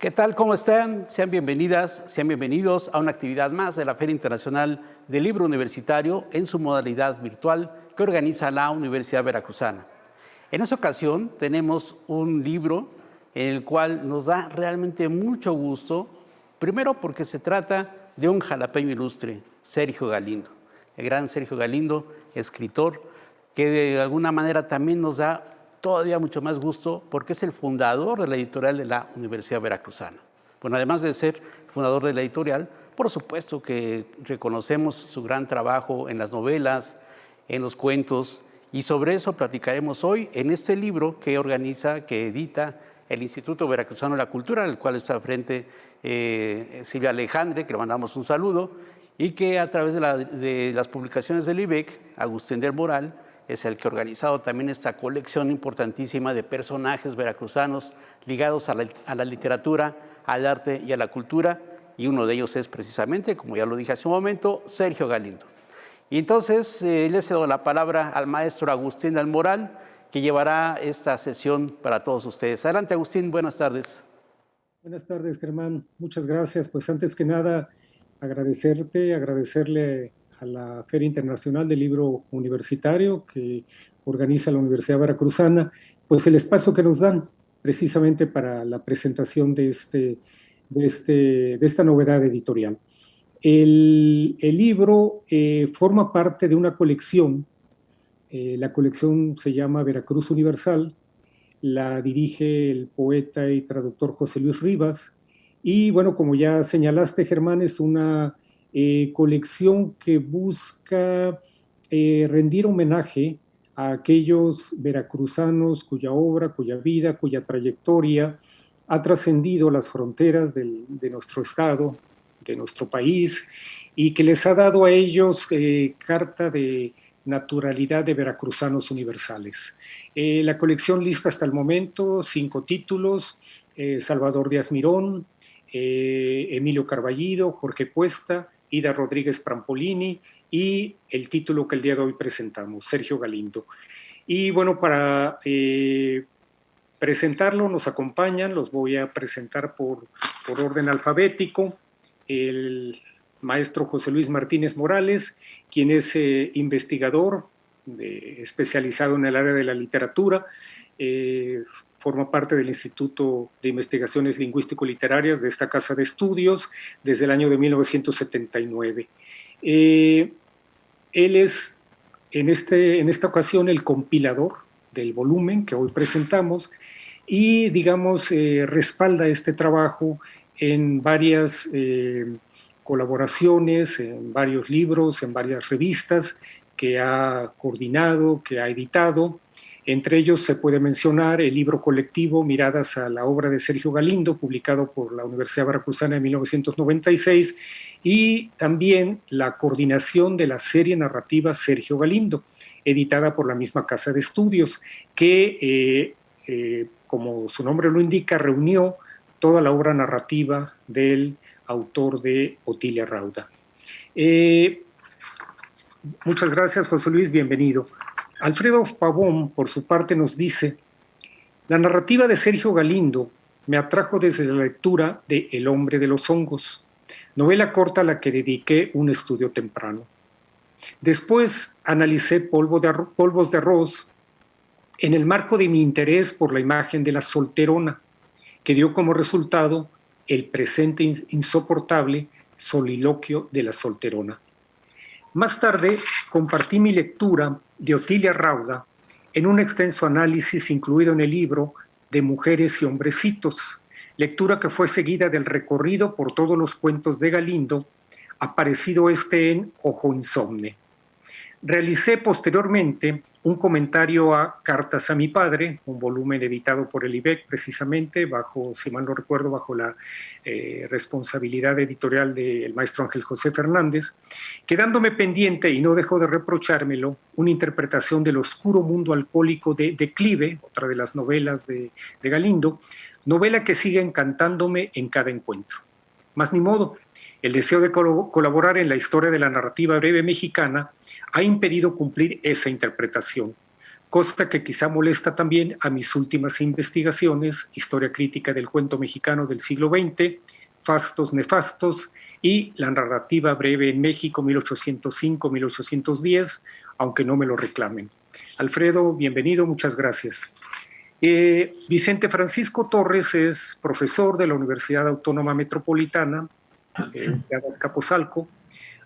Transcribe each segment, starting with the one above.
¿Qué tal? ¿Cómo están? Sean bienvenidas, sean bienvenidos a una actividad más de la Feria Internacional del Libro Universitario en su modalidad virtual que organiza la Universidad Veracruzana. En esta ocasión tenemos un libro en el cual nos da realmente mucho gusto, primero porque se trata de un jalapeño ilustre, Sergio Galindo, el gran Sergio Galindo, escritor, que de alguna manera también nos da todavía mucho más gusto porque es el fundador de la editorial de la Universidad Veracruzana. Bueno, además de ser fundador de la editorial, por supuesto que reconocemos su gran trabajo en las novelas, en los cuentos, y sobre eso platicaremos hoy en este libro que organiza, que edita el Instituto Veracruzano de la Cultura, al cual está al frente Silvia Alejandre, que le mandamos un saludo, y que a través de las publicaciones del IBEC, Agustín del Moral, es el que ha organizado también esta colección importantísima de personajes veracruzanos ligados a la literatura, al arte y a la cultura, y uno de ellos es precisamente, como ya lo dije hace un momento, Sergio Galindo. Y entonces le cedo la palabra al maestro Agustín del Moral, que llevará esta sesión para todos ustedes. Adelante, Agustín, buenas tardes. Buenas tardes, Germán. Muchas gracias. Pues antes que nada, agradecerle a la Feria Internacional del Libro Universitario que organiza la Universidad Veracruzana, pues el espacio que nos dan precisamente para la presentación de esta novedad editorial. El libro forma parte de una colección. La colección se llama Veracruz Universal, la dirige el poeta y traductor José Luis Rivas. Y bueno, como ya señalaste, Germán, es una colección que busca rendir homenaje a aquellos veracruzanos cuya obra, cuya vida, cuya trayectoria ha trascendido las fronteras de nuestro estado, de nuestro país, y que les ha dado a ellos carta de naturalidad de veracruzanos universales. La colección lista hasta el momento 5 títulos: Salvador Díaz Mirón, Emilio Carballido, Jorge Cuesta, Ida Rodríguez Prampolini y el título que el día de hoy presentamos, Sergio Galindo. Y bueno, para presentarlo nos acompañan, los voy a presentar por orden alfabético, el maestro José Luis Martínez Morales, quien es investigador especializado en el área de la literatura, forma parte del Instituto de Investigaciones Lingüístico-Literarias de esta casa de estudios desde el año de 1979. Él es en esta ocasión el compilador del volumen que hoy presentamos y, digamos, respalda este trabajo en varias colaboraciones, en varios libros, en varias revistas que ha coordinado, que ha editado. Entre ellos se puede mencionar el libro colectivo Miradas a la obra de Sergio Galindo, publicado por la Universidad Veracruzana en 1996, y también la coordinación de la serie narrativa Sergio Galindo, editada por la misma casa de estudios, que, como su nombre lo indica, reunió toda la obra narrativa del autor de Otilia Rauda. Muchas gracias, José Luis, bienvenido. Alfredo Pavón, por su parte, nos dice: la narrativa de Sergio Galindo me atrajo desde la lectura de El hombre de los hongos, novela corta a la que dediqué un estudio temprano. Después analicé Polvos de arroz en el marco de mi interés por la imagen de la solterona, que dio como resultado el presente insoportable soliloquio de la solterona. Más tarde compartí mi lectura de Otilia Rauda en un extenso análisis incluido en el libro de Mujeres y Hombrecitos, lectura que fue seguida del recorrido por todos los cuentos de Galindo, aparecido en Ojo Insomne. Realicé posteriormente un comentario a Cartas a mi padre, un volumen editado por el IBEC precisamente, si mal no recuerdo, bajo la responsabilidad editorial del maestro Ángel José Fernández, quedándome pendiente, y no dejó de reprochármelo, una interpretación del oscuro mundo alcohólico de Declive, otra de las novelas de Galindo, novela que sigue encantándome en cada encuentro. Más ni modo, el deseo de colaborar en la historia de la narrativa breve mexicana ha impedido cumplir esa interpretación. cosa que quizá molesta también a mis últimas investigaciones, Historia crítica del cuento mexicano del siglo XX, Fastos nefastos y la narrativa breve en México 1805-1810, aunque no me lo reclamen. Alfredo, bienvenido, muchas gracias. Vicente Francisco Torres es profesor de la Universidad Autónoma Metropolitana de Azcapotzalco.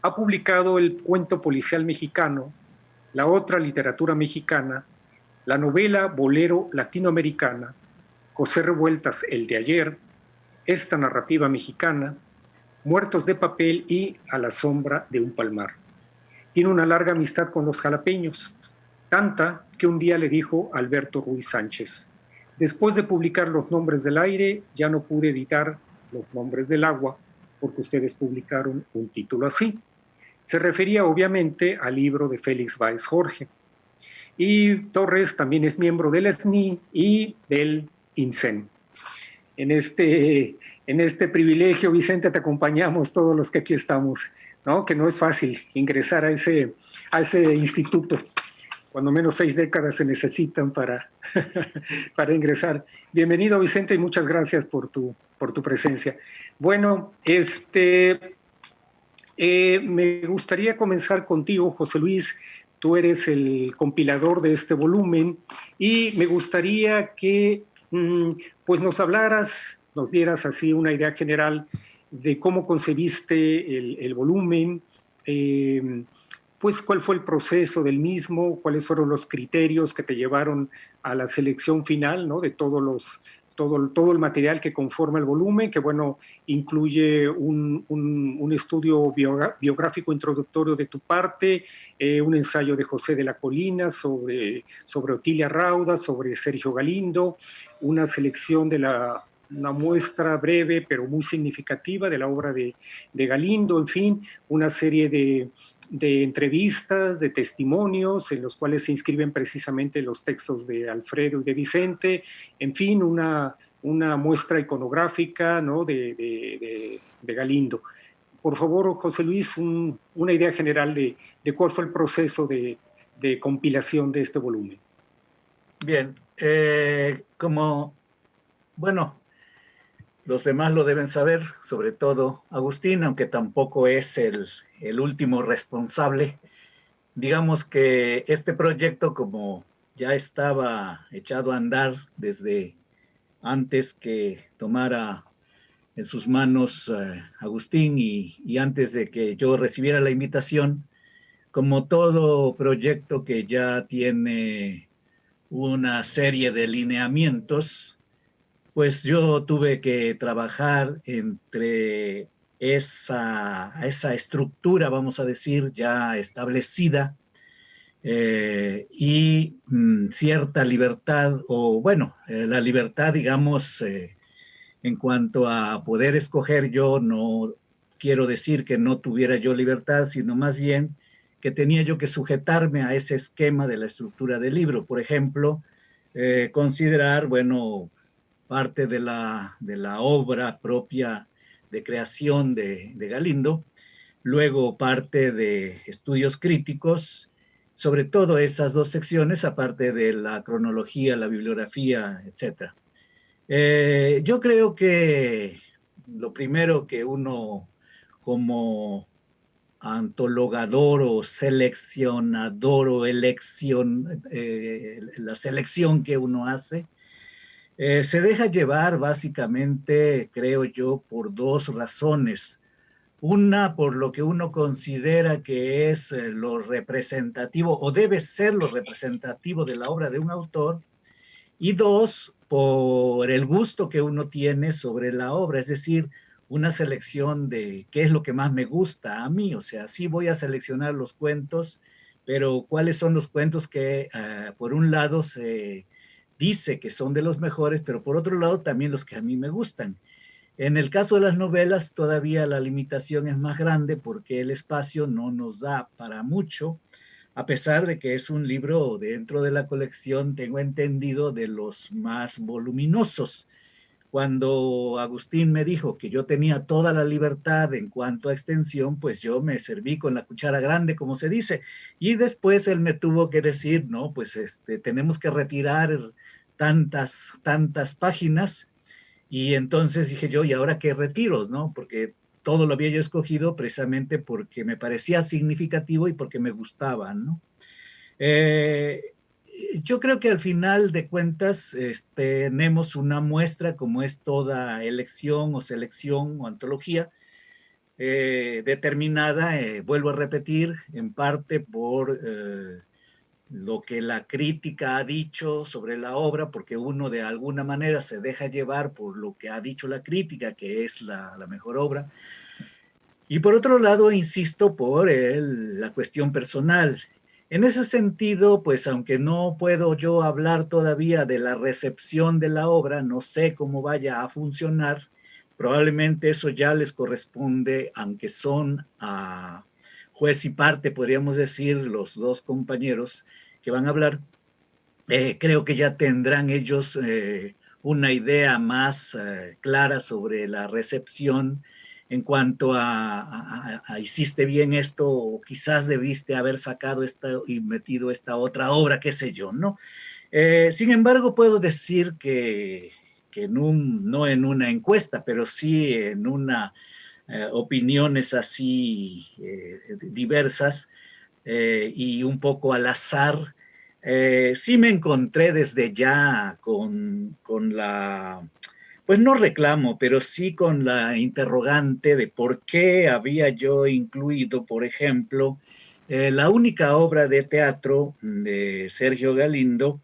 Ha publicado el cuento policial mexicano, la otra literatura mexicana, la novela bolero latinoamericana, José Revueltas, el de ayer, esta narrativa mexicana, Muertos de papel y A la sombra de un palmar. Tiene una larga amistad con los jalapeños, tanta que un día le dijo Alberto Ruiz Sánchez: después de publicar Los nombres del aire, ya no pude editar Los nombres del agua, porque ustedes publicaron un título así. Se refería obviamente al libro de Félix Báez Jorge. Y Torres también es miembro del SNI y del INSEN. En este privilegio, Vicente, te acompañamos todos los que aquí estamos, ¿no? Que no es fácil ingresar a ese instituto. Cuando menos 6 décadas se necesitan para ingresar. Bienvenido, Vicente, y muchas gracias por tu presencia. Bueno, me gustaría comenzar contigo, José Luis. Tú eres el compilador de este volumen y me gustaría que pues nos hablaras, nos dieras así una idea general de cómo concebiste el volumen, pues cuál fue el proceso del mismo, cuáles fueron los criterios que te llevaron a la selección final, ¿no? De todo el material que conforma el volumen, que bueno, incluye un estudio biográfico introductorio de tu parte, un ensayo de José de la Colina sobre Otilia Rauda, sobre Sergio Galindo, una selección de una muestra breve pero muy significativa de la obra de Galindo, en fin, una serie de entrevistas, de testimonios, en los cuales se inscriben precisamente los textos de Alfredo y de Vicente, en fin, una muestra iconográfica, ¿no? de Galindo. Por favor, José Luis, una idea general de cuál fue el proceso de compilación de este volumen. Bien, bueno, los demás lo deben saber, sobre todo Agustín, aunque tampoco es el último responsable. Digamos que este proyecto, como ya estaba echado a andar desde antes que tomara en sus manos Agustín y antes de que yo recibiera la invitación, como todo proyecto que ya tiene una serie de lineamientos, pues yo tuve que trabajar entre esa estructura, vamos a decir, ya establecida y cierta libertad, o bueno, la libertad, digamos, en cuanto a poder escoger. Yo no quiero decir que no tuviera yo libertad, sino más bien que tenía yo que sujetarme a ese esquema de la estructura del libro. Por ejemplo, considerar, bueno, parte de la obra propia de creación de Galindo, luego parte de estudios críticos, sobre todo esas dos secciones, aparte de la cronología, la bibliografía, etc. Yo creo que lo primero que uno, como antologador o seleccionador o la selección que uno hace, se deja llevar básicamente, creo yo, por dos razones. Una, por lo que uno considera que es lo representativo o debe ser lo representativo de la obra de un autor, y dos, por el gusto que uno tiene sobre la obra, es decir, una selección de qué es lo que más me gusta a mí. O sea, sí voy a seleccionar los cuentos, pero cuáles son los cuentos que por un lado se dice que son de los mejores, pero por otro lado también los que a mí me gustan. En el caso de las novelas todavía la limitación es más grande porque el espacio no nos da para mucho, a pesar de que es un libro dentro de la colección, tengo entendido, de los más voluminosos. Cuando Agustín me dijo que yo tenía toda la libertad en cuanto a extensión, pues yo me serví con la cuchara grande, como se dice, y después él me tuvo que decir, no, pues tenemos que retirar tantas páginas, y entonces dije yo, ¿y ahora qué retiro, no? Porque todo lo había yo escogido precisamente porque me parecía significativo y porque me gustaba, ¿no? Eh, yo creo que al final de cuentas tenemos una muestra, como es toda elección o selección o antología, determinada, vuelvo a repetir, en parte por lo que la crítica ha dicho sobre la obra, porque uno de alguna manera se deja llevar por lo que ha dicho la crítica, que es la mejor obra. Y por otro lado, insisto, por la cuestión personal. En ese sentido, pues aunque no puedo yo hablar todavía de la recepción de la obra, no sé cómo vaya a funcionar, probablemente eso ya les corresponde, aunque son a juez y parte, podríamos decir, los dos compañeros que van a hablar, creo que ya tendrán ellos una idea más clara sobre la recepción en cuanto a hiciste bien esto o quizás debiste haber sacado esta y metido esta otra obra, qué sé yo, ¿no? Sin embargo, puedo decir que no en una encuesta, pero sí en una opiniones así diversas y un poco al azar, sí me encontré desde ya con la, pues no reclamo, pero sí con la interrogante de por qué había yo incluido, por ejemplo, la única obra de teatro de Sergio Galindo,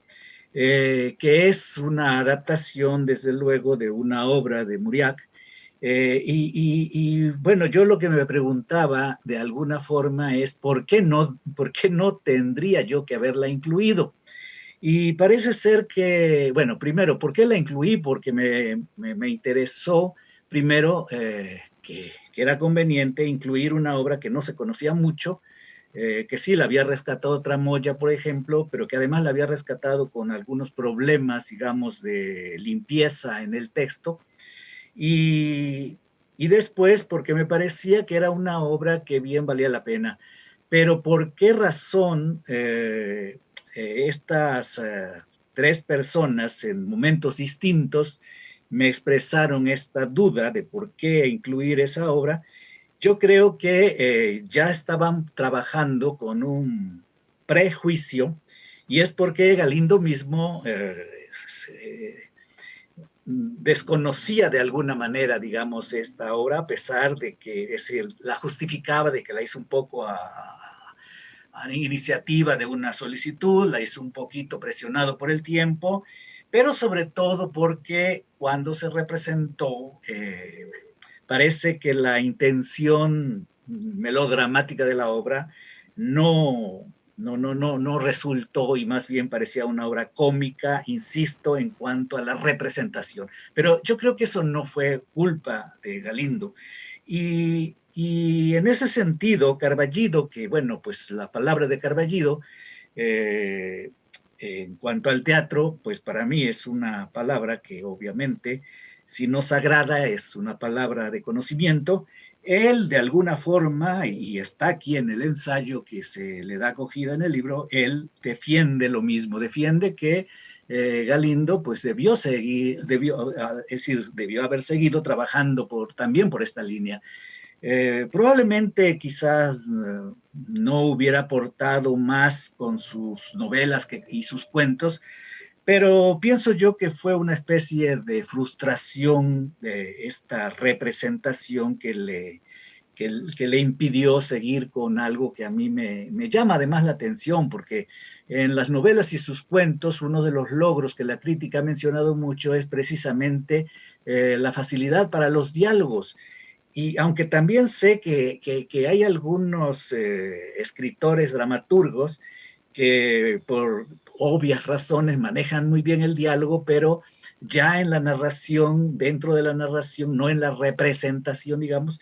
que es una adaptación, desde luego, de una obra de Muriac. Bueno, yo lo que me preguntaba de alguna forma es por qué no tendría yo que haberla incluido? Y parece ser que, bueno, primero, ¿por qué la incluí? Porque me interesó, primero, que era conveniente incluir una obra que no se conocía mucho, que sí la había rescatado Tramoya, por ejemplo, pero que además la había rescatado con algunos problemas, digamos, de limpieza en el texto. Y, y después, porque me parecía que era una obra que bien valía la pena. Pero ¿por qué razón estas tres personas en momentos distintos me expresaron esta duda de por qué incluir esa obra? Yo creo que ya estaban trabajando con un prejuicio, y es porque Galindo mismo desconocía de alguna manera, digamos, esta obra, a pesar de que es decir, la justificaba, de que la hizo un poco a iniciativa de una solicitud, la hizo un poquito presionado por el tiempo, pero sobre todo porque cuando se representó, parece que la intención melodramática de la obra no resultó, y más bien parecía una obra cómica, insisto, en cuanto a la representación. Pero yo creo que eso no fue culpa de Galindo. Y en ese sentido, Carballido, que bueno, pues la palabra de Carballido, en cuanto al teatro, pues para mí es una palabra que obviamente, si no sagrada, es una palabra de conocimiento. Él, de alguna forma, y está aquí en el ensayo que se le da acogida en el libro, él defiende lo mismo, defiende que Galindo pues debió seguir, es decir, debió haber seguido trabajando también por esta línea. Probablemente quizás no hubiera aportado más con sus novelas y sus cuentos, pero pienso yo que fue una especie de frustración de esta representación que le impidió seguir con algo que a mí me llama además la atención, porque en las novelas y sus cuentos, uno de los logros que la crítica ha mencionado mucho es precisamente la facilidad para los diálogos. Y aunque también sé que hay algunos escritores, dramaturgos, que por obvias razones manejan muy bien el diálogo, pero ya en la narración, dentro de la narración, no en la representación, digamos,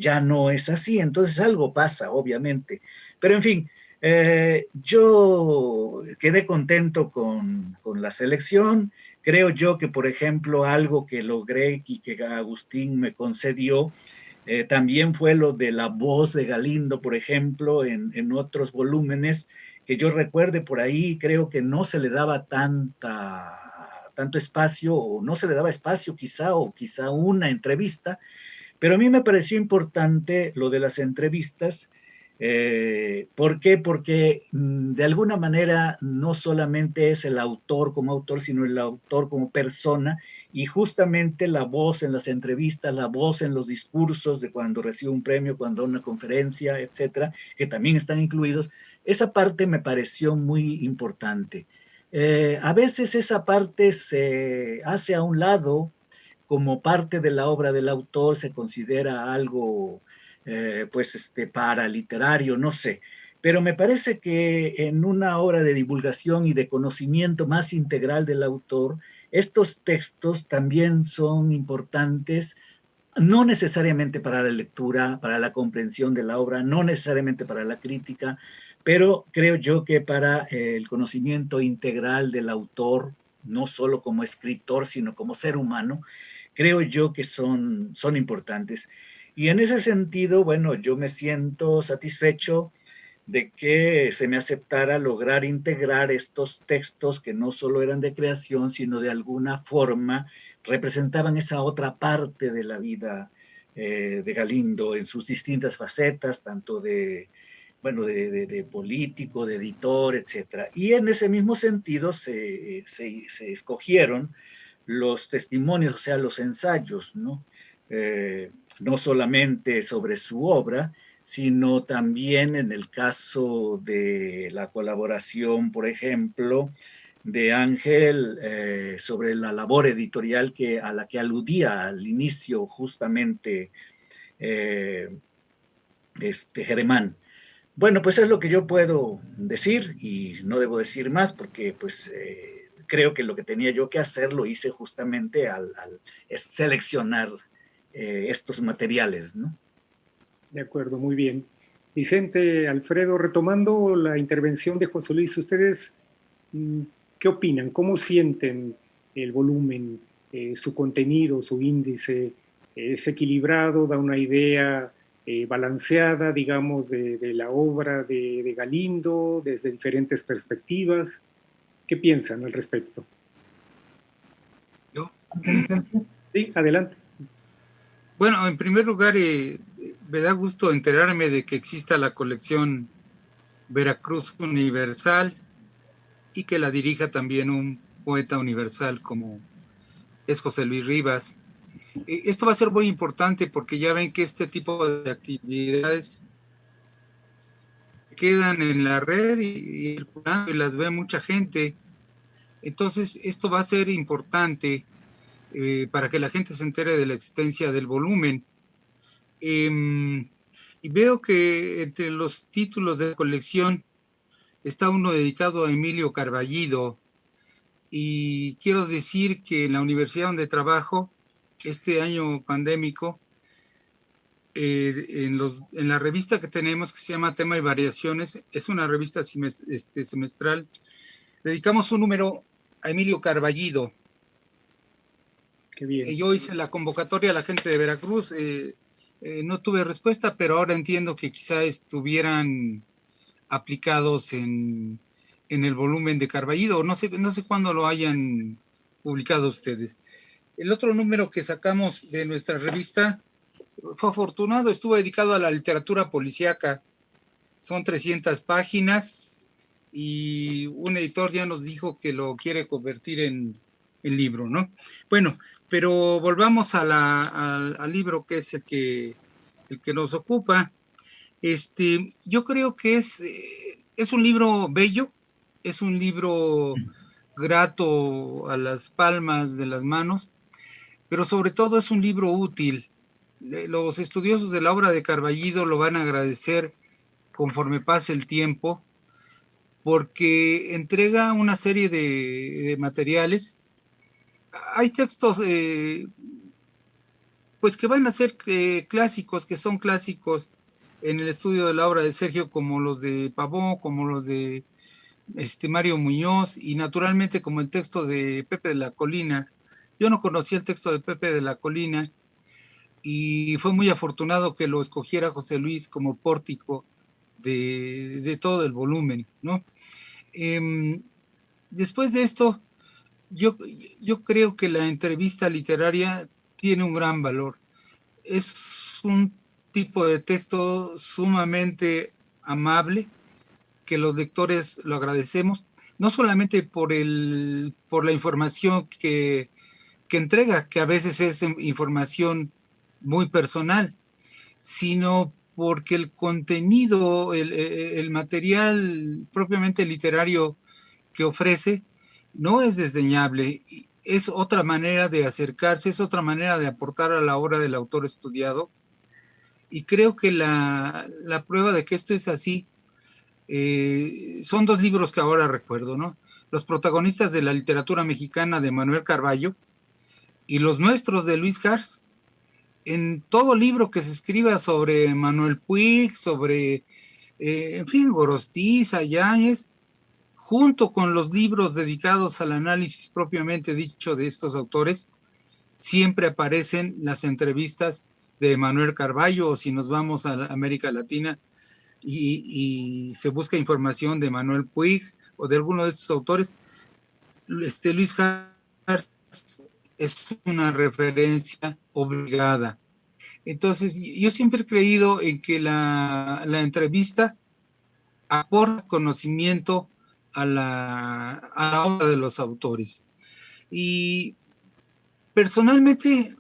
ya no es así. Entonces algo pasa, obviamente. Pero en fin, yo quedé contento con la selección. Creo yo que, por ejemplo, algo que logré y que Agustín me concedió, también fue lo de la voz de Galindo, por ejemplo, en otros volúmenes que yo recuerde por ahí, creo que no se le daba tanto espacio, o no se le daba espacio quizá, o quizá una entrevista, pero a mí me pareció importante lo de las entrevistas. ¿Por qué? Porque de alguna manera no solamente es el autor como autor, sino el autor como persona, y justamente la voz en las entrevistas, la voz en los discursos de cuando recibe un premio, cuando da una conferencia, etcétera, que también están incluidos, esa parte me pareció muy importante. A veces esa parte se hace a un lado como parte de la obra del autor, se considera algo, paraliterario, no sé. Pero me parece que en una obra de divulgación y de conocimiento más integral del autor, estos textos también son importantes, no necesariamente para la lectura, para la comprensión de la obra, no necesariamente para la crítica, pero creo yo que para el conocimiento integral del autor, no solo como escritor, sino como ser humano, creo yo que son importantes. Y en ese sentido, bueno, yo me siento satisfecho de que se me aceptara lograr integrar estos textos que no solo eran de creación, sino de alguna forma representaban esa otra parte de la vida de Galindo en sus distintas facetas, tanto de político, de editor, etcétera. Y en ese mismo sentido se escogieron los testimonios, o sea, los ensayos, ¿no? No solamente sobre su obra, sino también en el caso de la colaboración, por ejemplo, de Ángel sobre la labor editorial a la que aludía al inicio justamente eh, Germán. Bueno, pues es lo que yo puedo decir y no debo decir más porque creo que lo que tenía yo que hacer lo hice justamente al seleccionar estos materiales, ¿no? De acuerdo, muy bien. Vicente, Alfredo, retomando la intervención de José Luis, ¿ustedes qué opinan? ¿Cómo sienten el volumen, su contenido, su índice? ¿Es equilibrado? ¿Da una idea balanceada, digamos, de la obra de Galindo desde diferentes perspectivas? ¿Qué piensan al respecto? ¿Yo? Sí, adelante. Bueno, en primer lugar, me da gusto enterarme de que exista la colección Veracruz Universal y que la dirija también un poeta universal como es José Luis Rivas. Esto va a ser muy importante porque ya ven que este tipo de actividades quedan en la red y las ve mucha gente. Entonces, esto va a ser importante para que la gente se entere de la existencia del volumen. Y veo que entre los títulos de la colección está uno dedicado a Emilio Carballido, y quiero decir que en la universidad donde trabajo, este año pandémico, en la revista que tenemos que se llama Tema y Variaciones, es una revista semestral, dedicamos un número a Emilio Carballido. Qué bien. Yo hice la convocatoria a la gente de Veracruz, no tuve respuesta, pero ahora entiendo que quizá estuvieran aplicados en el volumen de Carballido, no sé cuándo lo hayan publicado ustedes. El otro número que sacamos de nuestra revista fue afortunado, estuvo dedicado a la literatura policíaca, son 300 páginas y un editor ya nos dijo que lo quiere convertir en libro, ¿no? Bueno, pero volvamos al libro que es el que nos ocupa. Yo creo que es un libro bello, es un libro grato a las palmas de las manos, pero sobre todo es un libro útil. Los estudiosos de la obra de Carballido lo van a agradecer conforme pase el tiempo, porque entrega una serie de materiales. Hay textos pues que van a ser clásicos, que son clásicos en el estudio de la obra de Sergio, como los de Pavón, como los de Mario Muñoz, y naturalmente como el texto de Pepe de la Colina. Yo no conocía el texto de Pepe de la Colina y fue muy afortunado que lo escogiera José Luis como pórtico de todo el volumen, ¿no? Después de esto, yo creo que la entrevista literaria tiene un gran valor. Es un tipo de texto sumamente amable, que los lectores lo agradecemos, no solamente por la información que entrega, que a veces es información muy personal, sino porque el contenido, el material propiamente literario que ofrece no es desdeñable, es otra manera de acercarse, es otra manera de aportar a la obra del autor estudiado, y creo que la prueba de que esto es así son dos libros que ahora recuerdo, ¿no? Los protagonistas de la literatura mexicana de Manuel Carballo y Los nuestros de Luis Hars. En todo libro que se escriba sobre Manuel Puig, sobre, en fin, Gorostiza, Yáñez, junto con los libros dedicados al análisis propiamente dicho de estos autores, siempre aparecen las entrevistas de Manuel Carballo, o si nos vamos a América Latina y se busca información de Manuel Puig o de alguno de estos autores, Luis Hart es una referencia obligada. Entonces, yo siempre he creído en que la entrevista aporta conocimiento a la obra de los autores. Y personalmente,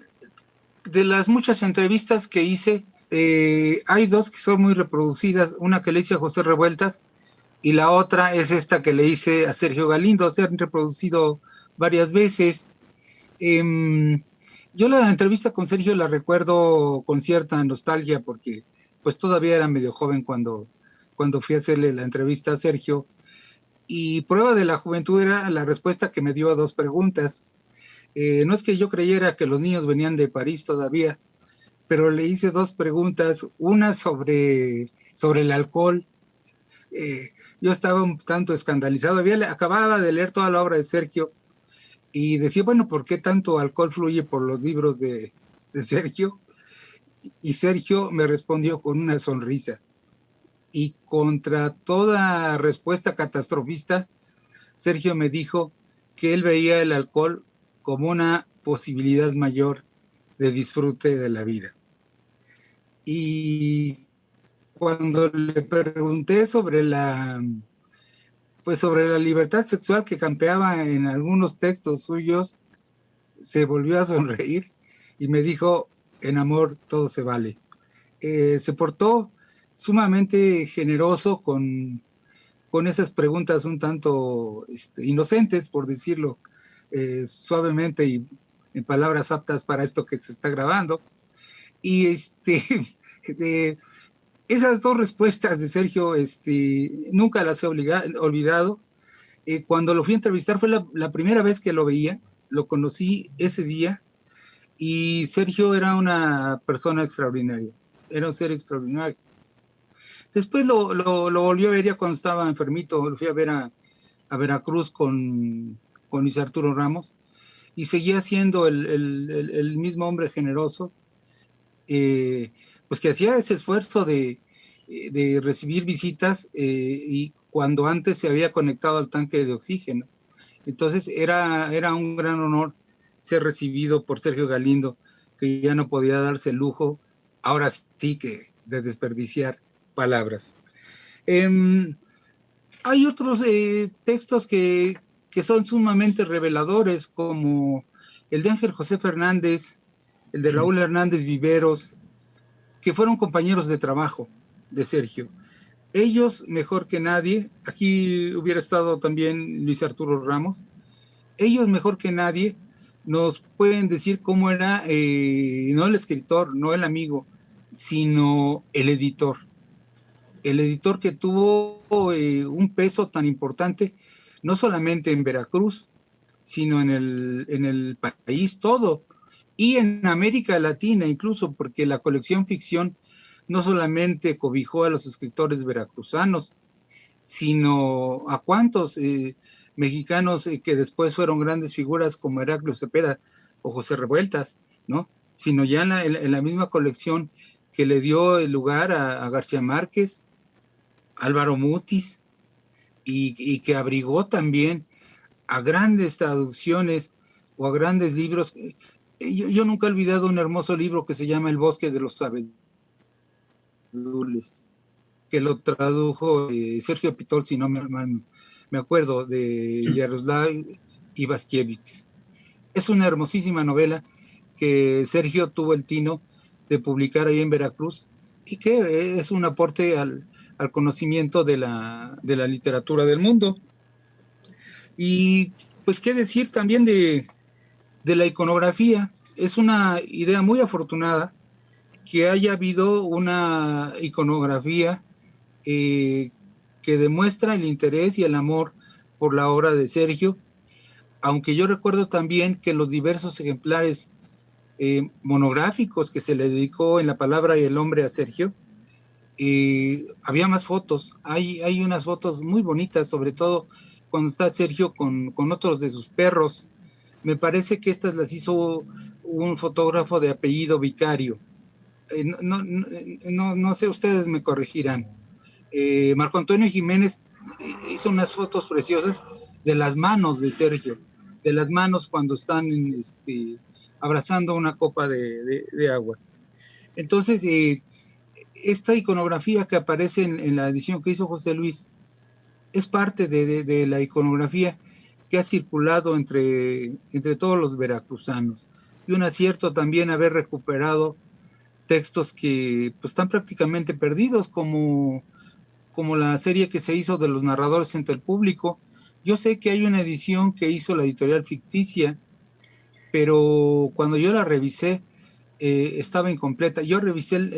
de las muchas entrevistas que hice, hay dos que son muy reproducidas, una que le hice a José Revueltas y la otra es esta que le hice a Sergio Galindo. Se han reproducido varias veces. Yo la entrevista con Sergio la recuerdo con cierta nostalgia porque pues todavía era medio joven cuando fui a hacerle la entrevista a Sergio, y prueba de la juventud era la respuesta que me dio a dos preguntas. No es que yo creyera que los niños venían de París todavía, pero le hice dos preguntas, una sobre el alcohol. Yo estaba un tanto escandalizado, acababa de leer toda la obra de Sergio y decía, bueno, ¿por qué tanto alcohol fluye por los libros de Sergio? Y Sergio me respondió con una sonrisa. Y contra toda respuesta catastrofista, Sergio me dijo que él veía el alcohol como una posibilidad mayor de disfrute de la vida. Y cuando le pregunté sobre la libertad sexual que campeaba en algunos textos suyos, se volvió a sonreír y me dijo, en amor todo se vale. Se portó sumamente generoso con esas preguntas un tanto inocentes, por decirlo suavemente y en palabras aptas para esto que se está grabando. Y esas dos respuestas de Sergio nunca las he olvidado. Cuando lo fui a entrevistar fue la primera vez que lo veía, lo conocí ese día, y Sergio era una persona extraordinaria, era un ser extraordinario. Después lo volvió a ver ya cuando estaba enfermito, lo fui a ver a Veracruz con Luis Arturo Ramos, y seguía siendo el mismo hombre generoso, pues que hacía ese esfuerzo de recibir visitas, y cuando antes se había conectado al tanque de oxígeno. Entonces era un gran honor ser recibido por Sergio Galindo, que ya no podía darse el lujo, ahora sí que de desperdiciar palabras. Hay otros textos que son sumamente reveladores, como el de Ángel José Fernández, el de Raúl Hernández Viveros, que fueron compañeros de trabajo de Sergio. Ellos, mejor que nadie, aquí hubiera estado también Luis Arturo Ramos, ellos mejor que nadie nos pueden decir cómo era, no el escritor, no el amigo, sino el editor que tuvo un peso tan importante, no solamente en Veracruz, sino en el país todo, y en América Latina incluso, porque la colección Ficción no solamente cobijó a los escritores veracruzanos, sino a cuántos mexicanos que después fueron grandes figuras como Heraclio Cepeda o José Revueltas, ¿no? Sino ya en la misma colección que le dio el lugar a García Márquez, Álvaro Mutis, y que abrigó también a grandes traducciones o a grandes libros. Yo nunca he olvidado un hermoso libro que se llama El bosque de los abedules, que lo tradujo Sergio Pitol, si no me acuerdo, de Yaroslav Ivaskiewicz. Es una hermosísima novela que Sergio tuvo el tino de publicar ahí en Veracruz y que es un aporte al conocimiento de la literatura del mundo. Y pues qué decir también de la iconografía. Es una idea muy afortunada que haya habido una iconografía que demuestra el interés y el amor por la obra de Sergio, aunque yo recuerdo también que los diversos ejemplares monográficos que se le dedicó en La palabra y el hombre a Sergio, había más fotos. Hay unas fotos muy bonitas, sobre todo cuando está Sergio con otros de sus perros. Me parece que estas las hizo un fotógrafo de apellido Vicario. No sé, ustedes me corregirán. Marco Antonio Jiménez hizo unas fotos preciosas de las manos de Sergio, de las manos cuando están abrazando una copa de agua. Entonces, esta iconografía que aparece en la edición que hizo José Luis es parte de la iconografía que ha circulado entre todos los veracruzanos. Y un acierto también haber recuperado textos que pues, están prácticamente perdidos, como la serie que se hizo de los narradores entre el público. Yo sé que hay una edición que hizo la editorial ficticia, pero cuando yo la revisé, estaba incompleta. Yo revisé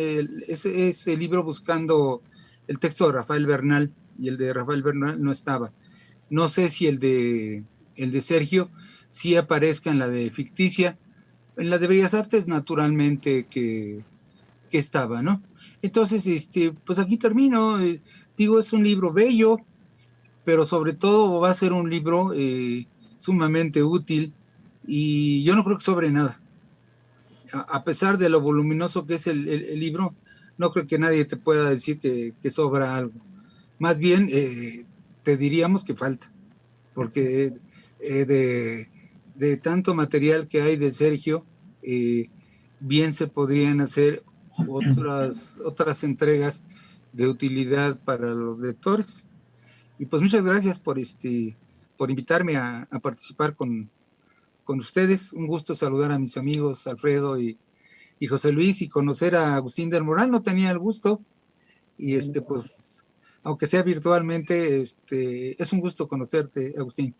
ese libro buscando el texto de Rafael Bernal, y el de Rafael Bernal no estaba. No sé si el de Sergio sí aparezca en la de ficticia. En la de Bellas Artes, naturalmente que estaba, ¿no? Entonces, pues aquí termino. Digo, es un libro bello, pero sobre todo va a ser un libro sumamente útil, y yo no creo que sobre nada. A pesar de lo voluminoso que es el libro, no creo que nadie te pueda decir que sobra algo. Más bien, te diríamos que falta, porque de tanto material que hay de Sergio, bien se podrían hacer otras entregas de utilidad para los lectores. Y pues muchas gracias por invitarme a participar con ustedes. Un gusto saludar a mis amigos Alfredo y José Luis, y conocer a Agustín del Moral. No tenía el gusto, y pues, aunque sea virtualmente, es un gusto conocerte, Agustín.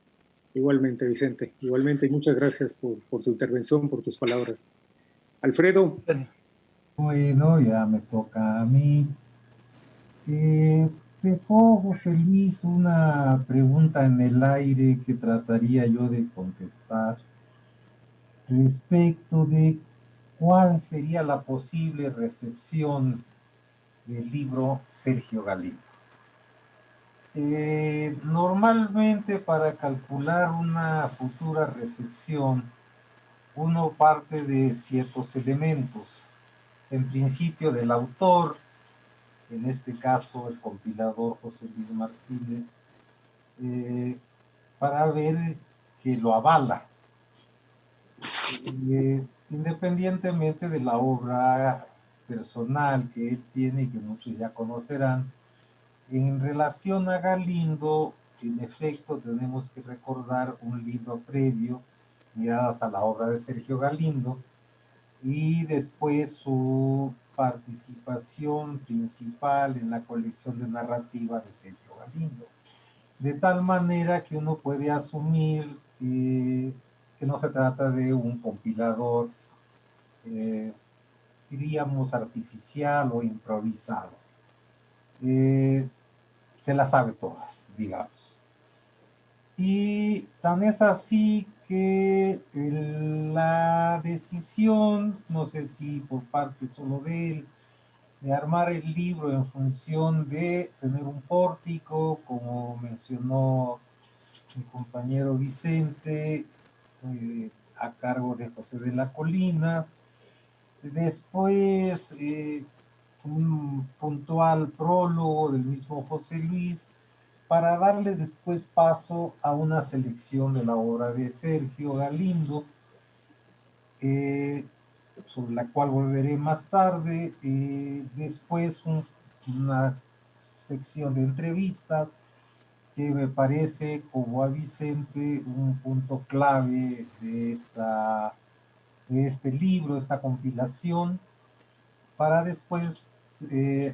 Igualmente, Vicente, igualmente, y muchas gracias por tu intervención, por tus palabras. Alfredo. Bueno, ya me toca a mí. Dejó José Luis una pregunta en el aire que trataría yo de contestar respecto de cuál sería la posible recepción del libro Sergio Galindo. Normalmente para calcular una futura recepción, uno parte de ciertos elementos. En principio del autor, en este caso el compilador José Luis Martínez, para ver que lo avala. Independientemente de la obra personal que él tiene y que muchos ya conocerán, en relación a Galindo, en efecto, tenemos que recordar un libro previo, Miradas a la obra de Sergio Galindo, y después su participación principal en la colección de narrativa de Sergio Galindo. De tal manera que uno puede asumir que no se trata de un compilador, diríamos, artificial o improvisado. Se las sabe todas, digamos. Y tan es así que la decisión, no sé si por parte solo de él de armar el libro en función de tener un pórtico, como mencionó mi compañero Vicente, a cargo de José de la Colina. Después, un puntual prólogo del mismo José Luis, para darle después paso a una selección de la obra de Sergio Galindo, sobre la cual volveré más tarde. Después una sección de entrevistas que me parece, como a Vicente, un punto clave de este libro, esta compilación, para después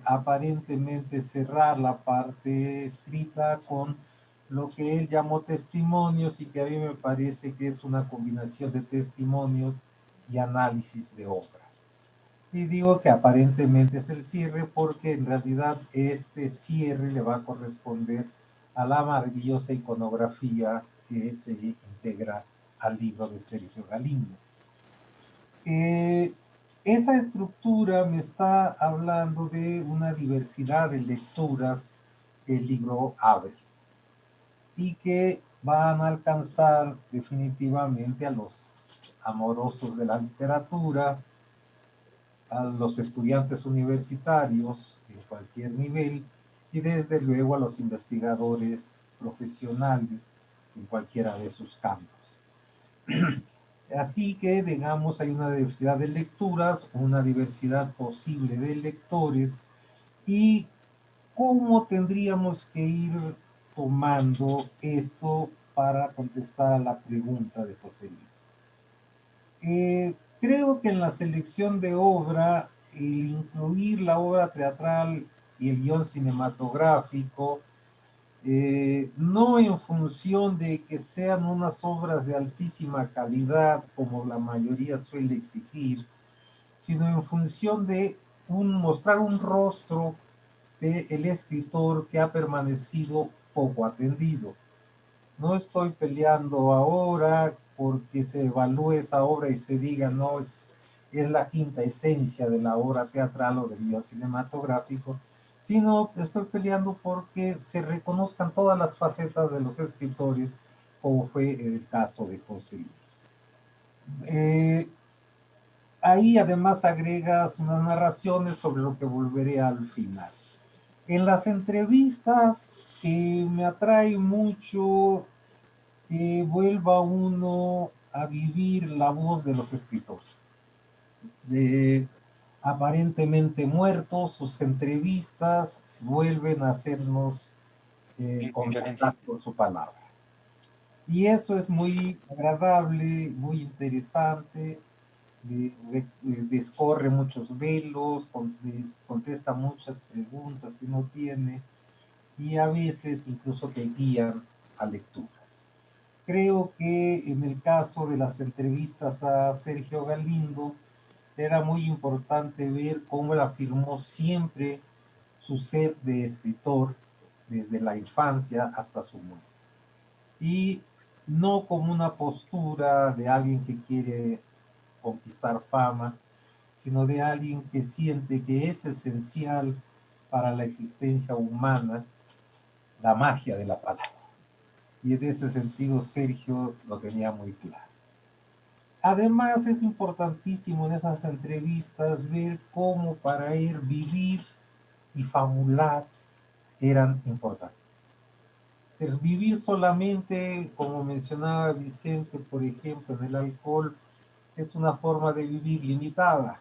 aparentemente cerrar la parte escrita con lo que él llamó testimonios y que a mí me parece que es una combinación de testimonios y análisis de obra. Y digo que aparentemente es el cierre porque en realidad este cierre le va a corresponder a la maravillosa iconografía que se integra al libro de Sergio Galindo. Esa estructura me está hablando de una diversidad de lecturas que el libro abre y que van a alcanzar definitivamente a los amorosos de la literatura, a los estudiantes universitarios en cualquier nivel y desde luego a los investigadores profesionales en cualquiera de sus campos. Así que, digamos, hay una diversidad de lecturas, una diversidad posible de lectores y cómo tendríamos que ir tomando esto para contestar a la pregunta de José Luis. Creo que en la selección de obra, el incluir la obra teatral y el guión cinematográfico, no en función de que sean unas obras de altísima calidad, como la mayoría suele exigir, sino en función de mostrar un rostro del escritor que ha permanecido poco atendido. No estoy peleando ahora porque se evalúe esa obra y se diga, no, es la quinta esencia de la obra teatral o del guión cinematográfico, sino estoy peleando porque se reconozcan todas las facetas de los escritores, como fue el caso de José Luis. Ahí además agregas unas narraciones sobre lo que volveré al final. En las entrevistas me atrae mucho que vuelva uno a vivir la voz de los escritores. Aparentemente muertos, sus entrevistas vuelven a hacernos contactar con su palabra. Y eso es muy agradable, muy interesante, descorre muchos velos, contesta muchas preguntas que uno tiene y a veces incluso te guían a lecturas. Creo que en el caso de las entrevistas a Sergio Galindo era muy importante ver cómo él afirmó siempre su ser de escritor desde la infancia hasta su muerte. Y no como una postura de alguien que quiere conquistar fama, sino de alguien que siente que es esencial para la existencia humana la magia de la palabra. Y en ese sentido Sergio lo tenía muy claro. Además es importantísimo en esas entrevistas ver cómo para él vivir y fabular eran importantes. Entonces, vivir solamente, como mencionaba Vicente, por ejemplo, en el alcohol, es una forma de vivir limitada,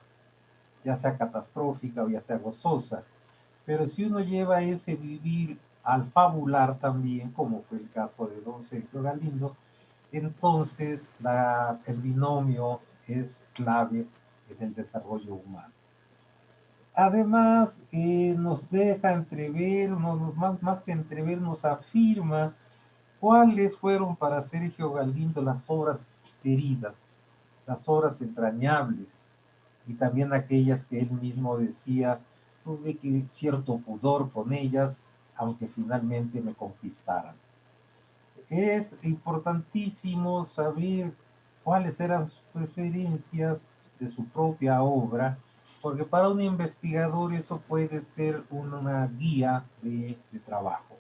ya sea catastrófica o ya sea gozosa. Pero si uno lleva ese vivir al fabular también, como fue el caso de don Sergio Galindo, entonces el binomio es clave en el desarrollo humano. Además, nos deja entrever, más que entrever, nos afirma cuáles fueron para Sergio Galindo las obras queridas, las obras entrañables, y también aquellas que él mismo decía, tuve cierto pudor con ellas, aunque finalmente me conquistaran. Es importantísimo saber cuáles eran sus preferencias de su propia obra, porque para un investigador eso puede ser una guía de trabajo.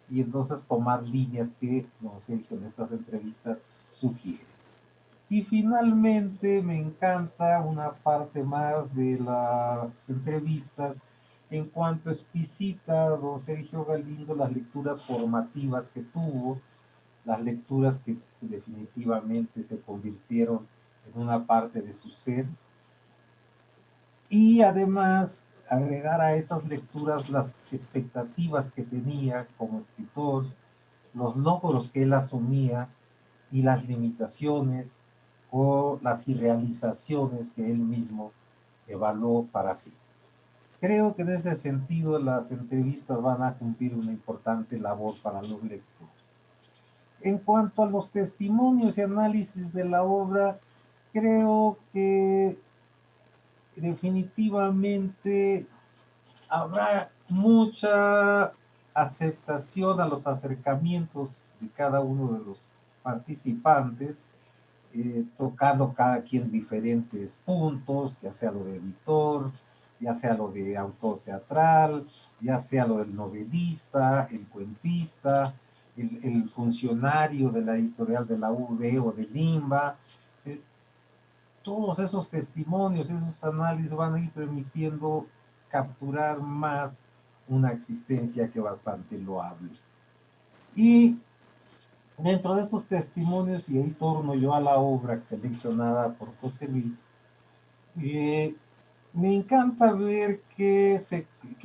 Y entonces tomar líneas que, no sé, que en estas entrevistas sugiere. Y finalmente me encanta una parte más de las entrevistas en cuanto explicita don Sergio Galindo las lecturas formativas que tuvo, las lecturas que definitivamente se convirtieron en una parte de su ser, y además agregar a esas lecturas las expectativas que tenía como escritor, los logros que él asumía y las limitaciones o las irrealizaciones que él mismo evaluó para sí. Creo que en ese sentido las entrevistas van a cumplir una importante labor para los lectores. En cuanto a los testimonios y análisis de la obra, creo que definitivamente habrá mucha aceptación a los acercamientos de cada uno de los participantes, tocando cada quien diferentes puntos, ya sea lo de editor, ya sea lo de autor teatral, ya sea lo del novelista, el cuentista, el funcionario de la editorial de la UV o de Limba. Eh, Todos esos testimonios, esos análisis van a ir permitiendo capturar más una existencia que bastante loable. Y dentro de esos testimonios, y ahí torno yo a la obra seleccionada por José Luis, me encanta ver que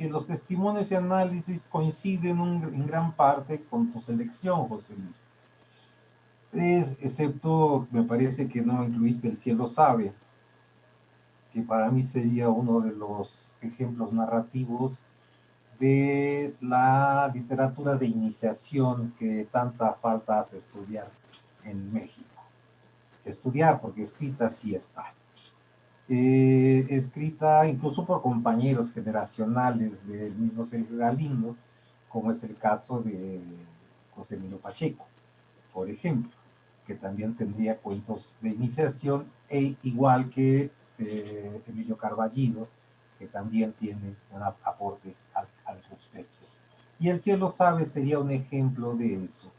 los testimonios y análisis coinciden en gran parte con tu selección, José Luis. Excepto, me parece que no incluiste El cielo sabe, que para mí sería uno de los ejemplos narrativos de la literatura de iniciación que tanta falta hace estudiar en México. Estudiar, porque escrita sí está. Escrita incluso por compañeros generacionales del mismo Sergio Galindo, como es el caso de José Emilio Pacheco, por ejemplo, que también tendría cuentos de iniciación, igual que Emilio Carballido, que también tiene aportes al respecto. Y El cielo sabe sería un ejemplo de eso.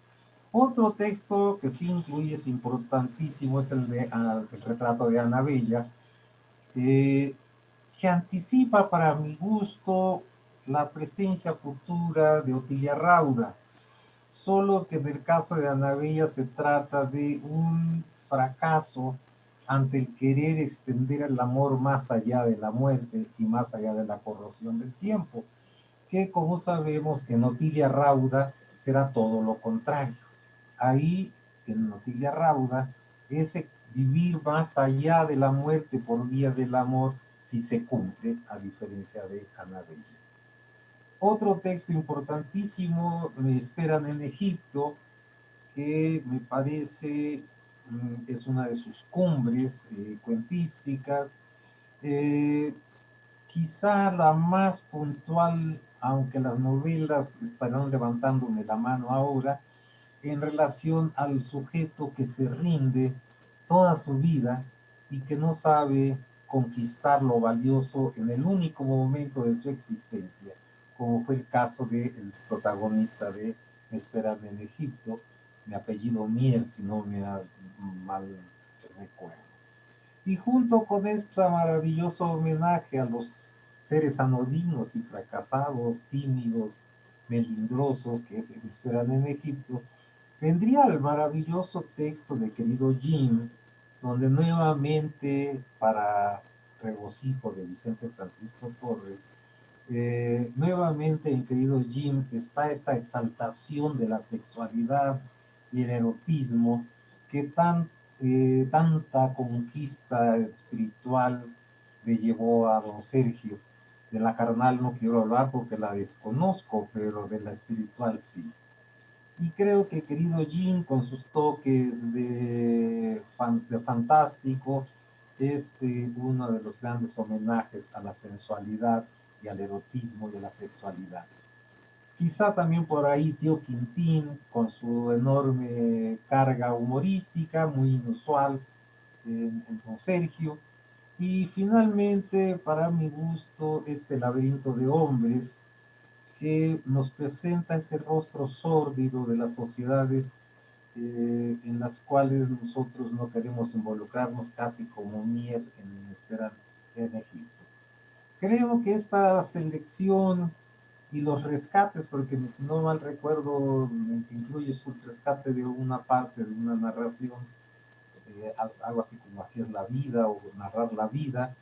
Otro texto que sí incluye, es importantísimo, es el retrato de Ana Bella, que anticipa para mi gusto la presencia futura de Otilia Rauda, solo que en el caso de Ana Bella se trata de un fracaso ante el querer extender el amor más allá de la muerte y más allá de la corrosión del tiempo, que como sabemos en Otilia Rauda será todo lo contrario. Ahí en Otilia Rauda ese vivir más allá de la muerte por vía del amor sí se cumple, a diferencia de Ana Bella. Otro texto importantísimo, Me esperan en Egipto, que me parece es una de sus cumbres cuentísticas, quizá la más puntual, aunque las novelas estarán levantándome la mano ahora, en relación al sujeto que se rinde toda su vida y que no sabe conquistar lo valioso en el único momento de su existencia, como fue el caso del protagonista de Me esperan en Egipto, mi apellido Mier, si no me mal recuerdo. Y junto con este maravilloso homenaje a los seres anodinos y fracasados, tímidos, melindrosos, que se esperan en Egipto, vendría el maravilloso texto de Querido Jim, donde nuevamente, para regocijo de Vicente Francisco Torres, nuevamente en Querido Jim está esta exaltación de la sexualidad y el erotismo que tanta conquista espiritual le llevó a don Sergio. De la carnal no quiero hablar porque la desconozco, pero de la espiritual sí. Y creo que Querido Jim, con sus toques de fantástico, es uno de los grandes homenajes a la sensualidad y al erotismo y a la sexualidad. Quizá también por ahí Tío Quintín, con su enorme carga humorística, muy inusual en don Sergio. Y finalmente, para mi gusto, este laberinto de hombres que nos presenta ese rostro sórdido de las sociedades en las cuales nosotros no queremos involucrarnos, casi como Mier en Egipto. Creo que esta selección y los rescates, porque si no mal recuerdo, incluye su rescate de una parte de una narración, algo así como Así es la vida o Narrar la vida,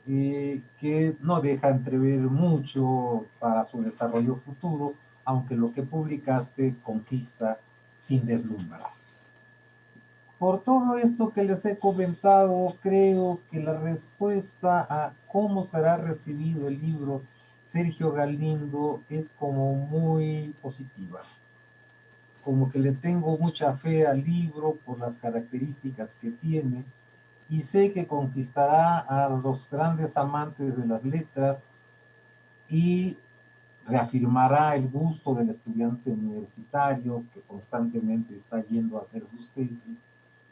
que no deja entrever mucho para su desarrollo futuro, aunque lo que publicaste conquista sin deslumbrar. Por todo esto que les he comentado, creo que la respuesta a cómo será recibido el libro Sergio Galindo es como muy positiva. Como que le tengo mucha fe al libro por las características que tiene y sé que conquistará a los grandes amantes de las letras y reafirmará el gusto del estudiante universitario que constantemente está yendo a hacer sus tesis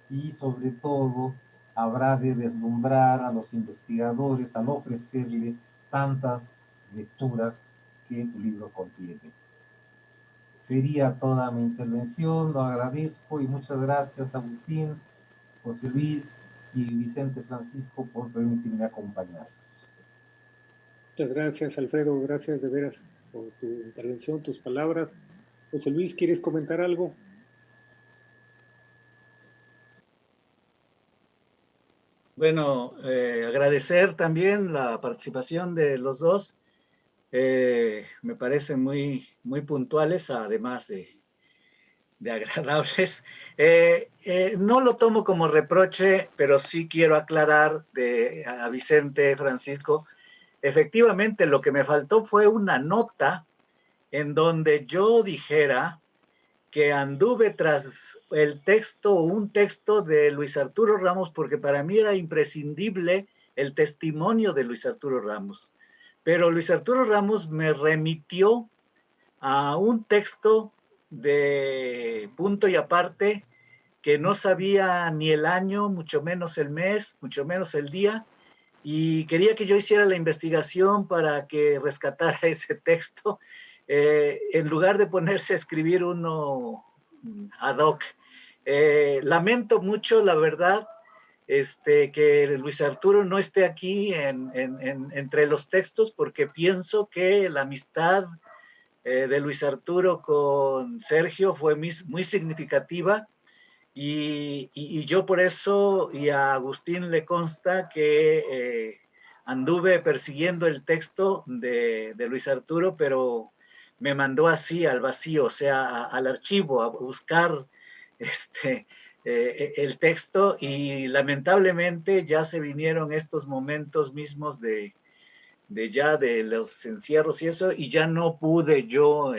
y sobre todo habrá de deslumbrar a los investigadores al ofrecerle tantas lecturas que tu libro contiene. Sería toda mi intervención, lo agradezco y muchas gracias Agustín, José Luis y Vicente Francisco por permitirme acompañarlos. Muchas gracias, Alfredo. Gracias de veras por tu intervención, tus palabras. José Luis, ¿quieres comentar algo? Bueno, agradecer también la participación de los dos. Me parecen muy puntuales, además de agradables. No lo tomo como reproche, pero sí quiero aclarar a Vicente Francisco. Efectivamente, lo que me faltó fue una nota en donde yo dijera que anduve tras el texto o un texto de Luis Arturo Ramos, porque para mí era imprescindible el testimonio de Luis Arturo Ramos. Pero Luis Arturo Ramos me remitió a un texto de punto y aparte que no sabía ni el año, mucho menos el mes, mucho menos el día, y quería que yo hiciera la investigación para que rescatara ese texto, en lugar de ponerse a escribir uno ad hoc. Lamento mucho, la verdad, que Luis Arturo no esté aquí entre los textos, porque pienso que la amistad de Luis Arturo con Sergio fue muy significativa y yo por eso, y a Agustín le consta que anduve persiguiendo el texto de Luis Arturo, pero me mandó así al vacío, o sea, al archivo, a buscar el texto y lamentablemente ya se vinieron estos momentos mismos de los encierros y eso, y ya no pude yo,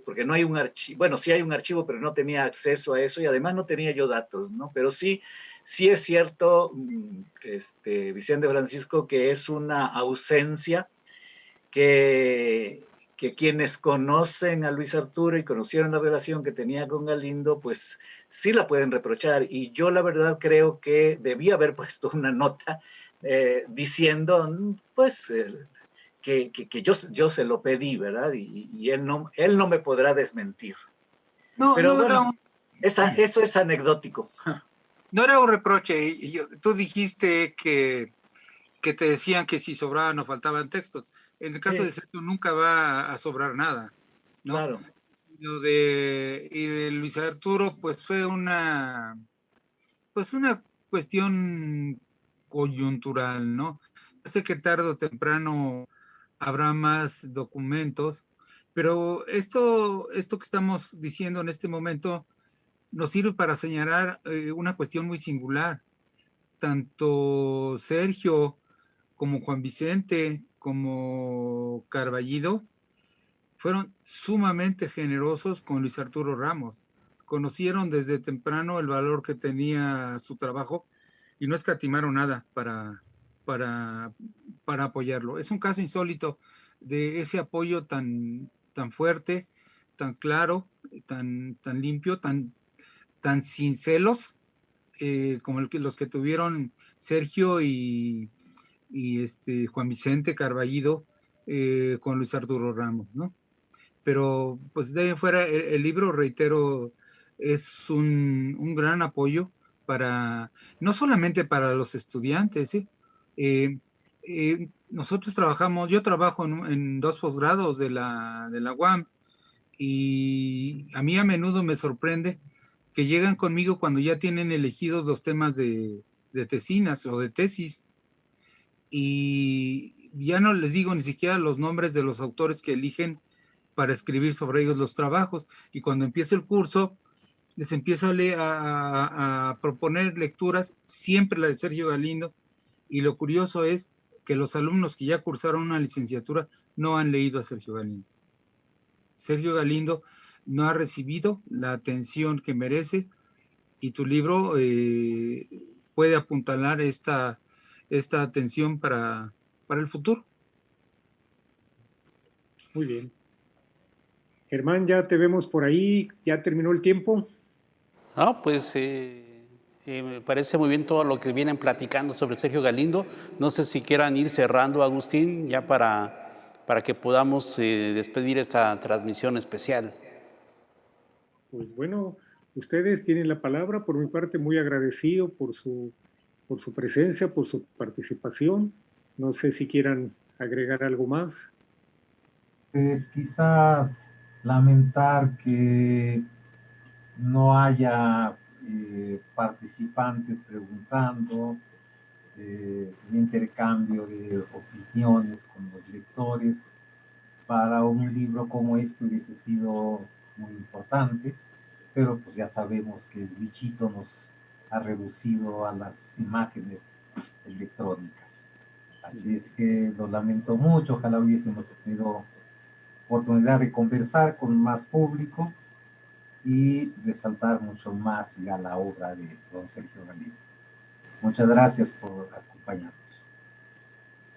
porque no hay un archivo, bueno, sí hay un archivo, pero no tenía acceso a eso y además no tenía yo datos, ¿no? Pero sí es cierto, Vicente Francisco, que es una ausencia que quienes conocen a Luis Arturo y conocieron la relación que tenía con Galindo, pues sí la pueden reprochar. Y yo la verdad creo que debía haber puesto una nota diciendo, pues, que yo se lo pedí, ¿verdad? Y él no me podrá desmentir. No, Pero no era bueno, eso es anecdótico. no era un reproche. Tú dijiste que te decían que si sobraban o faltaban textos. En el caso de Sergio nunca va a sobrar nada, ¿no? Claro. Y de Luis Arturo, pues fue una cuestión coyuntural, ¿no? Sé que tarde o temprano habrá más documentos, pero esto que estamos diciendo en este momento nos sirve para señalar una cuestión muy singular. Tanto Sergio como Juan Vicente, como Carballido, fueron sumamente generosos con Luis Arturo Ramos. Conocieron desde temprano el valor que tenía su trabajo y no escatimaron nada para, para apoyarlo. Es un caso insólito de ese apoyo tan fuerte, tan claro, tan limpio, tan sin celos, como los que tuvieron Sergio y Juan Vicente Carballido con Luis Arturo Ramos, ¿no? Pero pues de ahí fuera el libro, reitero, es un gran apoyo para, no solamente para los estudiantes, ¿sí? Nosotros trabajamos, yo trabajo en 2 posgrados de la UAM, y a mí a menudo me sorprende que llegan conmigo cuando ya tienen elegidos los temas de tesinas o de tesis, y ya no les digo ni siquiera los nombres de los autores que eligen para escribir sobre ellos los trabajos, y cuando empieza el curso les empiezo a proponer lecturas, siempre la de Sergio Galindo, y lo curioso es que los alumnos que ya cursaron una licenciatura no han leído a Sergio Galindo. Sergio Galindo no ha recibido la atención que merece, y tu libro puede apuntalar esta atención para el futuro. Muy bien. Germán, ya te vemos por ahí, ya terminó el tiempo. No, pues me parece muy bien todo lo que vienen platicando sobre Sergio Galindo. No sé si quieran ir cerrando, Agustín, ya para que podamos despedir esta transmisión especial. Pues bueno, ustedes tienen la palabra. Por mi parte, muy agradecido por su presencia, por su participación. No sé si quieran agregar algo más. Pues quizás lamentar que no haya participantes preguntando, un intercambio de opiniones con los lectores. Para un libro como este hubiese sido muy importante, pero pues ya sabemos que el bichito nos ha reducido a las imágenes electrónicas. Así es que lo lamento mucho, ojalá hubiésemos tenido oportunidad de conversar con más público y resaltar mucho más ya la obra de don Sergio Galindo. Muchas gracias por acompañarnos.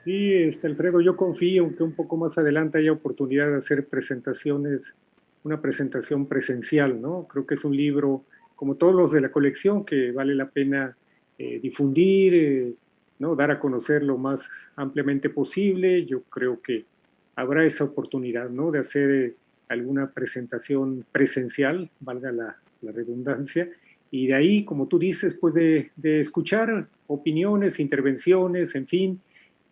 Sí, Alfredo, yo confío que un poco más adelante haya oportunidad de hacer presentaciones, una presentación presencial, ¿no? Creo que es un libro, como todos los de la colección, que vale la pena difundir, ¿no? Dar a conocer lo más ampliamente posible. Yo creo que habrá esa oportunidad, ¿no? De hacer alguna presentación presencial, valga la redundancia, y de ahí, como tú dices, pues de escuchar opiniones, intervenciones, en fin.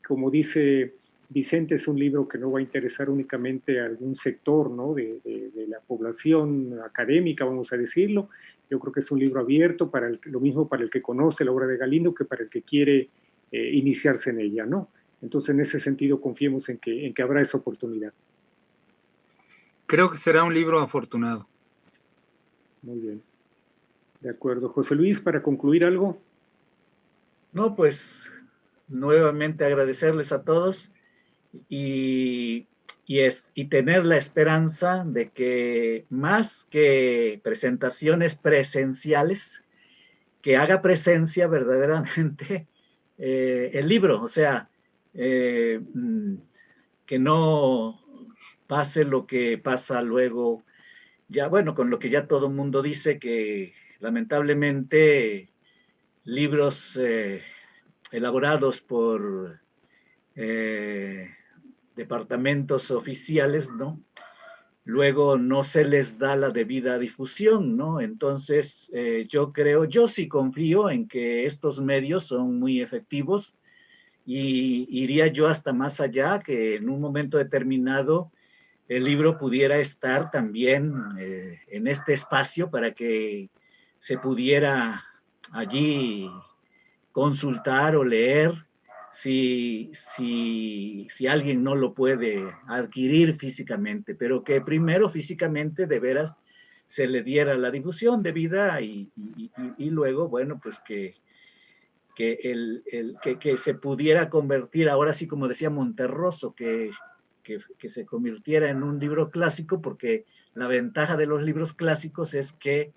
Como dice Vicente, es un libro que no va a interesar únicamente a algún sector, ¿no? de la población académica, vamos a decirlo. Yo creo que es un libro abierto, lo mismo para el que conoce la obra de Galindo que para el que quiere iniciarse en ella, ¿no? Entonces, en ese sentido, confiemos en que habrá esa oportunidad. Creo que será un libro afortunado. Muy bien. De acuerdo. José Luis, para concluir algo. No, pues nuevamente agradecerles a todos y tener la esperanza de que más que presentaciones presenciales, que haga presencia verdaderamente el libro, o sea, que no pase lo que pasa luego, ya bueno, con lo que ya todo el mundo dice, que lamentablemente libros elaborados por departamentos oficiales, ¿no? Luego no se les da la debida difusión, ¿no? Entonces, yo sí confío en que estos medios son muy efectivos, y iría yo hasta más allá, que en un momento determinado el libro pudiera estar también en este espacio para que se pudiera allí consultar o leer si alguien no lo puede adquirir físicamente, pero que primero físicamente de veras se le diera la difusión debida y luego, bueno, pues que se pudiera convertir, ahora sí como decía Monterroso, que se convirtiera en un libro clásico, porque la ventaja de los libros clásicos es que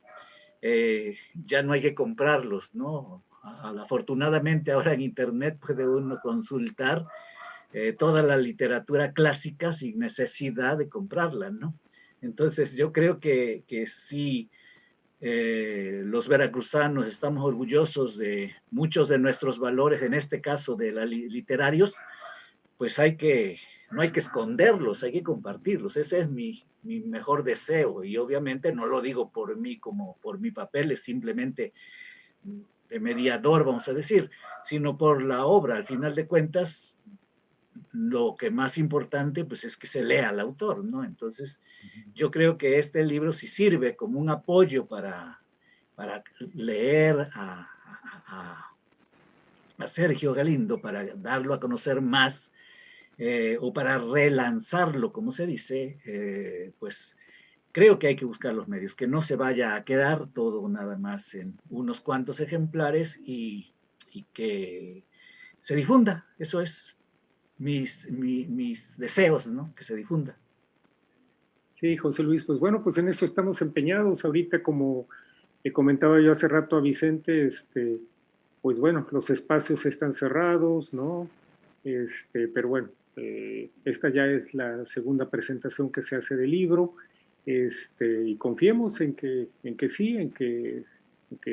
ya no hay que comprarlos, ¿no? Afortunadamente ahora en internet puede uno consultar toda la literatura clásica sin necesidad de comprarla, ¿no? Entonces yo creo que sí, los veracruzanos estamos orgullosos de muchos de nuestros valores, en este caso de los literarios, pues no hay que esconderlos, hay que compartirlos. Ese es mi mejor deseo, y obviamente no lo digo por mí como por mi papel, es simplemente de mediador, vamos a decir, sino por la obra. Al final de cuentas, lo que más importante pues es que se lea al autor, ¿no? Entonces, yo creo que este libro sí sirve como un apoyo para leer a Sergio Galindo, para darlo a conocer más, o para relanzarlo, como se dice, pues creo que hay que buscar los medios, que no se vaya a quedar todo nada más en unos cuantos ejemplares, y que se difunda. Eso es mis deseos, ¿no? Que se difunda. Sí, José Luis, pues bueno, pues en eso estamos empeñados. Ahorita, como le comentaba yo hace rato a Vicente, pues bueno, los espacios están cerrados, ¿no? Pero bueno, esta ya es la segunda presentación que se hace del libro, y confiemos en que sí, en que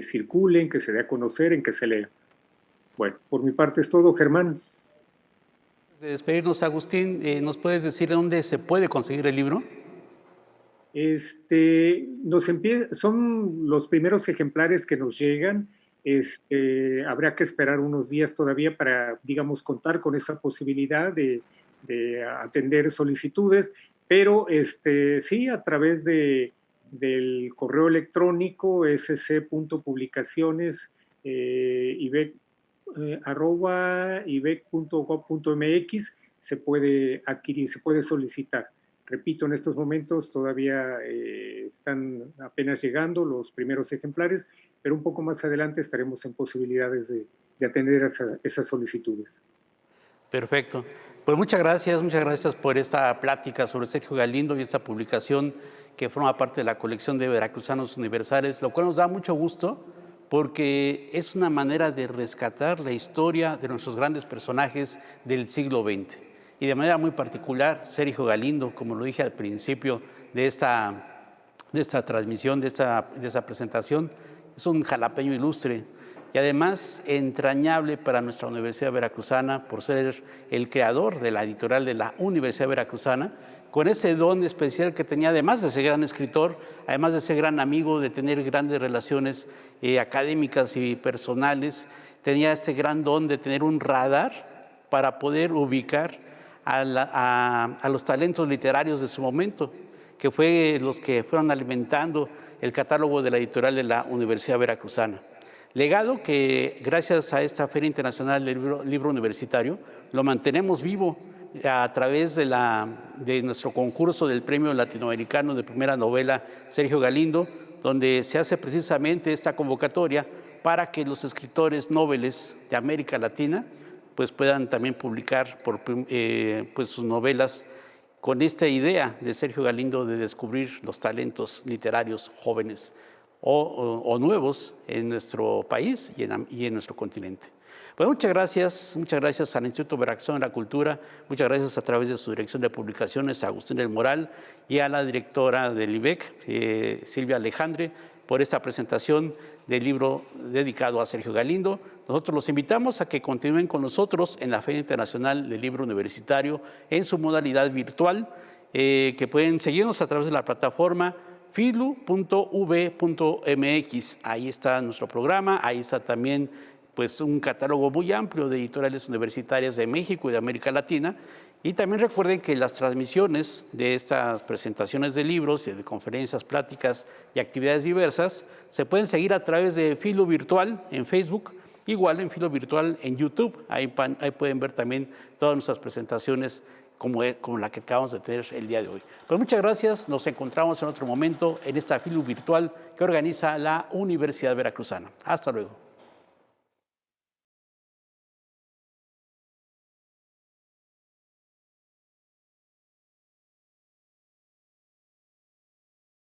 circule, en que se dé a conocer, en que se lea. Bueno, por mi parte es todo, Germán. Antes de despedirnos, Agustín, ¿nos puedes decir dónde se puede conseguir el libro? Son los primeros ejemplares que nos llegan. Habrá que esperar unos días todavía para, digamos, contar con esa posibilidad de atender solicitudes, pero sí, a través del correo electrónico sc.publicaciones ibec.gov.mx se puede adquirir, se puede solicitar. Repito, en estos momentos todavía están apenas llegando los primeros ejemplares, pero un poco más adelante estaremos en posibilidades de atender esas solicitudes. Perfecto. Pues muchas gracias por esta plática sobre Sergio Galindo y esta publicación que forma parte de la colección de Veracruzanos Universales, lo cual nos da mucho gusto porque es una manera de rescatar la historia de nuestros grandes personajes del siglo XX. Y de manera muy particular, Sergio Galindo, como lo dije al principio de esta transmisión, de esta presentación, es un jalapeño ilustre y además entrañable para nuestra Universidad Veracruzana por ser el creador de la editorial de la Universidad Veracruzana, con ese don especial que tenía, además de ser gran escritor, además de ser gran amigo, de tener grandes relaciones académicas y personales, tenía este gran don de tener un radar para poder ubicar a los talentos literarios de su momento, que fue los que fueron alimentando el catálogo de la editorial de la Universidad Veracruzana. Legado que gracias a esta Feria Internacional del Libro Universitario lo mantenemos vivo a través de nuestro concurso del Premio Latinoamericano de Primera Novela Sergio Galindo, donde se hace precisamente esta convocatoria para que los escritores noveles de América Latina pues puedan también publicar pues sus novelas con esta idea de Sergio Galindo de descubrir los talentos literarios jóvenes o nuevos en nuestro país y en nuestro continente. Pues muchas gracias al Instituto Veracruzano de la Cultura, muchas gracias a través de su dirección de publicaciones, a Agustín del Moral, y a la directora del IBEC, Silvia Alejandre, por esta presentación del libro dedicado a Sergio Galindo. Nosotros los invitamos a que continúen con nosotros en la Feria Internacional del Libro Universitario en su modalidad virtual, que pueden seguirnos a través de la plataforma filu.v.mx. Ahí está nuestro programa, ahí está también pues, un catálogo muy amplio de editoriales universitarias de México y de América Latina. Y también recuerden que las transmisiones de estas presentaciones de libros y de conferencias, pláticas y actividades diversas se pueden seguir a través de Filo Virtual en Facebook, igual en Filo Virtual en YouTube. Ahí pueden ver también todas nuestras presentaciones como la que acabamos de tener el día de hoy. Pues muchas gracias, nos encontramos en otro momento en esta Filo Virtual que organiza la Universidad Veracruzana. Hasta luego.